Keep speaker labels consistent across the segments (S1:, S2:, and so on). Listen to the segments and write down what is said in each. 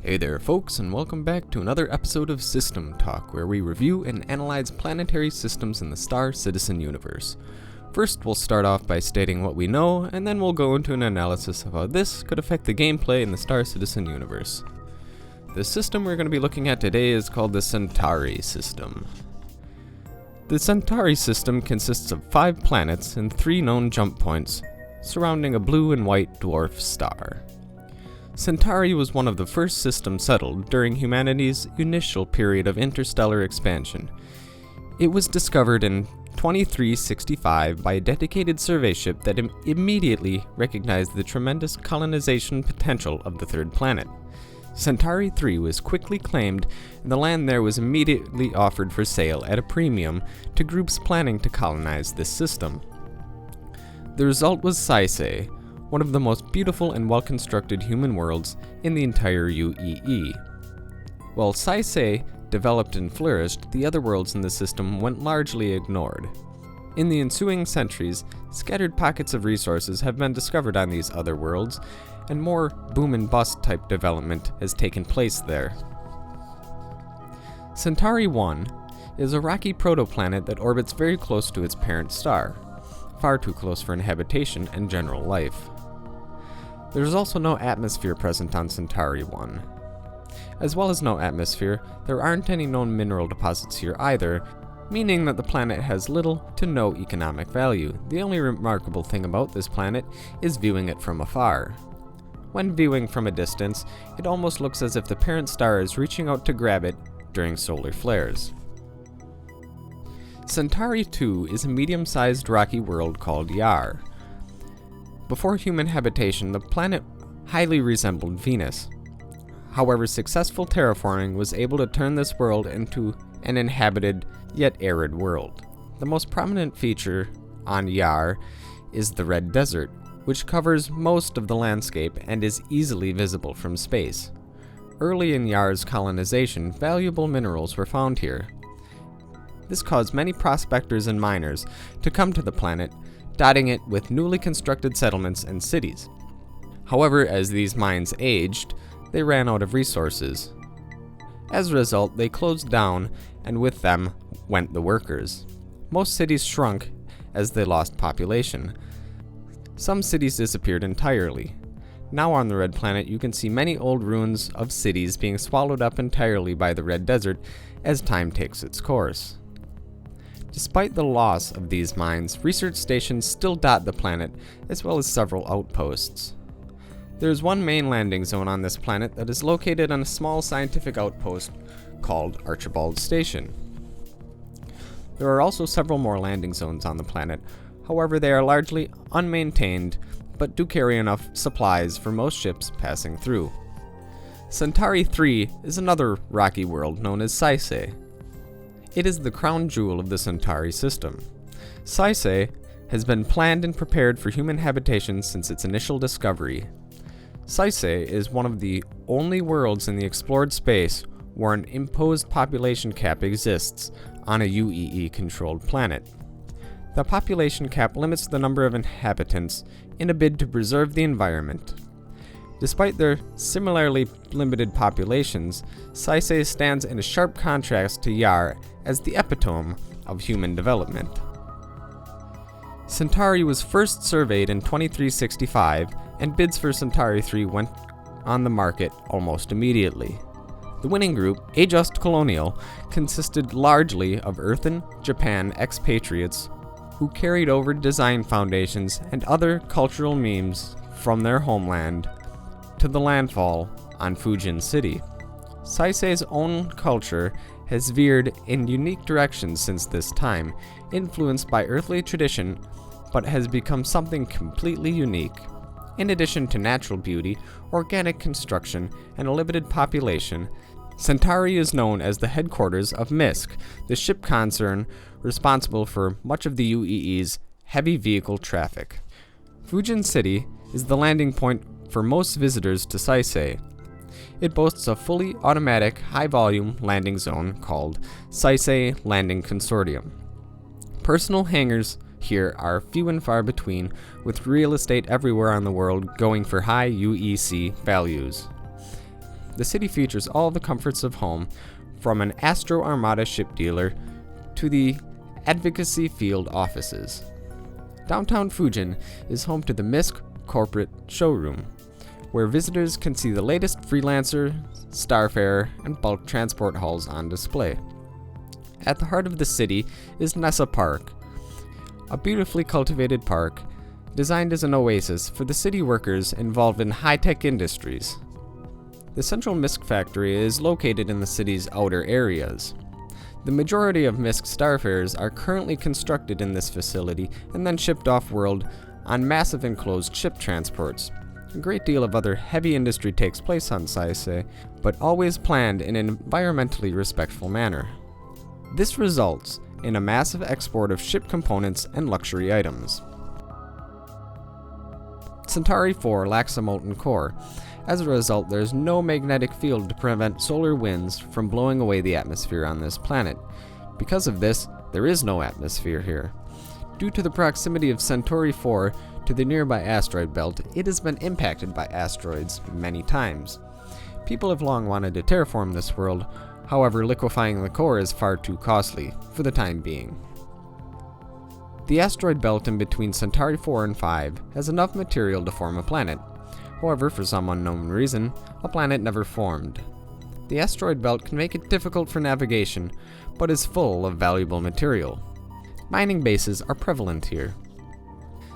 S1: Hey there folks, and welcome back to another episode of System Talk, where we review and analyze planetary systems in the Star Citizen universe. First, we'll start off by stating what we know, and then we'll go into an analysis of how this could affect the gameplay in the Star Citizen universe. The system we're going to be looking at today is called the Centauri System. The Centauri System consists of 5 planets and 3 known jump points, surrounding a blue and white dwarf star. Centauri was one of the first systems settled during humanity's initial period of interstellar expansion. It was discovered in 2365 by a dedicated survey ship that immediately recognized the tremendous colonization potential of the third planet. Centauri 3 was quickly claimed, and the land there was immediately offered for sale at a premium to groups planning to colonize this system. The result was Saisei, one of the most beautiful and well-constructed human worlds in the entire UEE. While Saisei developed and flourished, the other worlds in the system went largely ignored. In the ensuing centuries, scattered pockets of resources have been discovered on these other worlds, and more boom and bust type development has taken place there. Centauri 1 is a rocky protoplanet that orbits very close to its parent star, far too close for inhabitation and general life. There is also no atmosphere present on Centauri 1. As well as no atmosphere, there aren't any known mineral deposits here either, meaning that the planet has little to no economic value. The only remarkable thing about this planet is viewing it from afar. When viewing from a distance, it almost looks as if the parent star is reaching out to grab it during solar flares. Centauri 2 is a medium-sized rocky world called Yar. Before human habitation, the planet highly resembled Venus. However, successful terraforming was able to turn this world into an inhabited yet arid world. The most prominent feature on Yar is the Red Desert, which covers most of the landscape and is easily visible from space. Early in Yar's colonization, valuable minerals were found here. This caused many prospectors and miners to come to the planet, dotting it with newly constructed settlements and cities. However, as these mines aged, they ran out of resources. As a result, they closed down, and with them went the workers. Most cities shrunk as they lost population. Some cities disappeared entirely. Now on the Red Planet, you can see many old ruins of cities being swallowed up entirely by the Red Desert as time takes its course. Despite the loss of these mines, research stations still dot the planet, as well as several outposts. There is one main landing zone on this planet that is located on a small scientific outpost called Archibald Station. There are also several more landing zones on the planet, however they are largely unmaintained, but do carry enough supplies for most ships passing through. Centauri 3 is another rocky world known as Saisei. It is the crown jewel of the Centauri system. Saisei has been planned and prepared for human habitation since its initial discovery. Saisei is one of the only worlds in the explored space where an imposed population cap exists on a UEE-controlled planet. The population cap limits the number of inhabitants in a bid to preserve the environment. Despite their similarly limited populations, Saisei stands in a sharp contrast to Yar as the epitome of human development. Centauri was first surveyed in 2365, and bids for Centauri 3 went on the market almost immediately. The winning group, A Just Colonial, consisted largely of Earthen Japan expatriates who carried over design foundations and other cultural memes from their homeland to the landfall on Fujin City. Saisei's own culture has veered in unique directions since this time, influenced by earthly tradition, but has become something completely unique. In addition to natural beauty, organic construction, and a limited population, Centauri is known as the headquarters of MISC, the ship concern responsible for much of the UEE's heavy vehicle traffic. Fujin City is the landing point for most visitors to Saisei. It boasts a fully automatic, high-volume landing zone called Saisei Landing Consortium. Personal hangars here are few and far between, with real estate everywhere on the world going for high UEC values. The city features all the comforts of home, from an Astro Armada ship dealer to the advocacy field offices. Downtown Fujin is home to the MISC corporate showroom, where visitors can see the latest Freelancer, Starfarer, and bulk transport hulls on display. At the heart of the city is Nessa Park, a beautifully cultivated park designed as an oasis for the city workers involved in high-tech industries. The central MISC factory is located in the city's outer areas. The majority of MISC Starfarers are currently constructed in this facility and then shipped off-world on massive enclosed ship transports. A great deal of other heavy industry takes place on Saisei, but always planned in an environmentally respectful manner. This results in a massive export of ship components and luxury items. Centauri 4 lacks a molten core. As a result, there is no magnetic field to prevent solar winds from blowing away the atmosphere on this planet. Because of this, there is no atmosphere here. Due to the proximity of Centauri 4 to the nearby asteroid belt, it has been impacted by asteroids many times. People have long wanted to terraform this world, however, liquefying the core is far too costly, for the time being. The asteroid belt in between Centauri 4 and 5 has enough material to form a planet. However, for some unknown reason, a planet never formed. The asteroid belt can make it difficult for navigation, but is full of valuable material. Mining bases are prevalent here.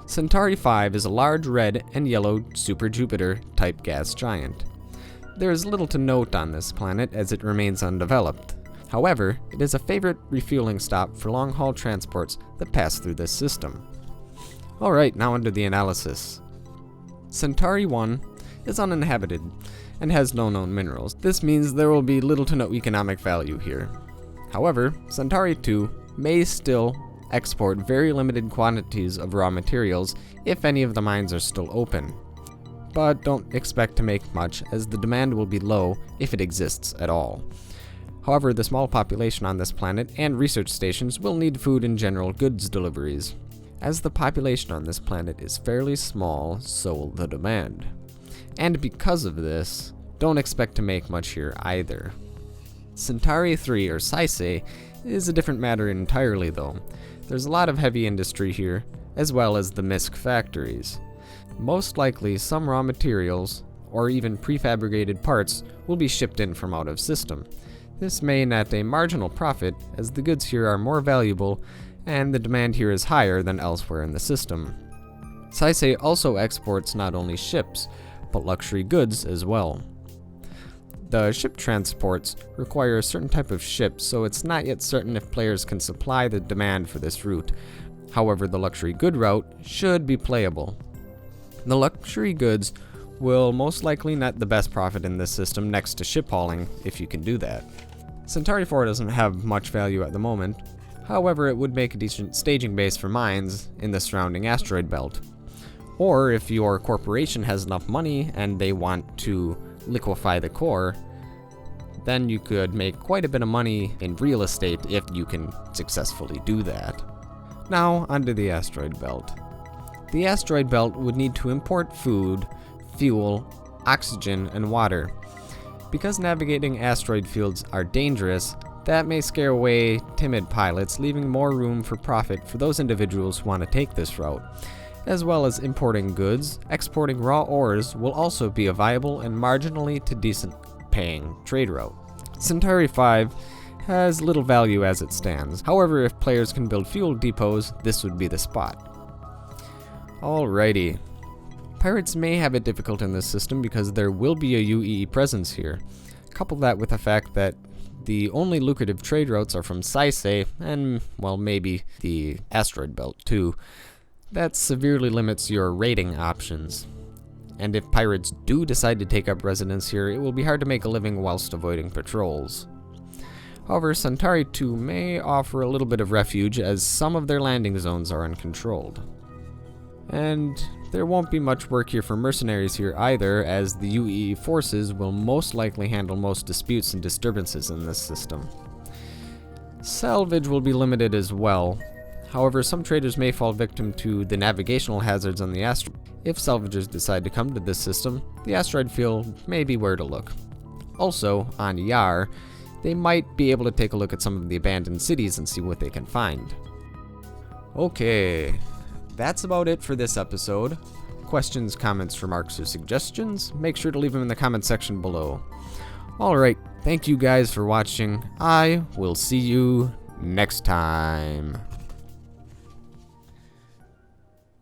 S1: Centauri 5 is a large red and yellow super Jupiter-type gas giant. There is little to note on this planet as it remains undeveloped. However, it is a favorite refueling stop for long-haul transports that pass through this system. Alright, now onto the analysis. Centauri 1 is uninhabited and has no known minerals. This means there will be little to no economic value here. However, Centauri 2 may still export very limited quantities of raw materials if any of the mines are still open. But don't expect to make much, as the demand will be low if it exists at all. However, the small population on this planet and research stations will need food and general goods deliveries. As the population on this planet is fairly small, so will the demand. And because of this, don't expect to make much here either. Centauri 3, or Saisei, is a different matter entirely though. There's a lot of heavy industry here, as well as the MISC factories. Most likely, some raw materials, or even prefabricated parts, will be shipped in from out of system. This may net a marginal profit, as the goods here are more valuable, and the demand here is higher than elsewhere in the system. Saisei also exports not only ships, but luxury goods as well. The ship transports require a certain type of ship, so it's not yet certain if players can supply the demand for this route. However, the luxury good route should be playable. The luxury goods will most likely net the best profit in this system next to ship hauling, if you can do that. Centauri 4 doesn't have much value at the moment. However, it would make a decent staging base for mines in the surrounding asteroid belt. Or if your corporation has enough money and they want to liquefy the core, then you could make quite a bit of money in real estate if you can successfully do that. Now, onto the asteroid belt. The asteroid belt would need to import food, fuel, oxygen, and water. Because navigating asteroid fields are dangerous, that may scare away timid pilots, leaving more room for profit for those individuals who want to take this route. As well as importing goods, exporting raw ores will also be a viable and marginally to decent paying trade route. Centauri 5 has little value as it stands. However, if players can build fuel depots, this would be the spot. Alrighty. Pirates may have it difficult in this system because there will be a UEE presence here. Couple that with the fact that the only lucrative trade routes are from Saisei and, well, maybe the asteroid belt too. That severely limits your raiding options. And if pirates do decide to take up residence here, it will be hard to make a living whilst avoiding patrols. However, Centauri 2 may offer a little bit of refuge as some of their landing zones are uncontrolled. And there won't be much work here for mercenaries here either, as the UEE forces will most likely handle most disputes and disturbances in this system. Salvage will be limited as well. However, some traders may fall victim to the navigational hazards on the asteroid. If salvagers decide to come to this system, the asteroid field may be where to look. Also, on Yar, they might be able to take a look at some of the abandoned cities and see what they can find. Okay, that's about it for this episode. Questions, comments, remarks, or suggestions? Make sure to leave them in the comment section below. Alright, thank you guys for watching. I will see you next time.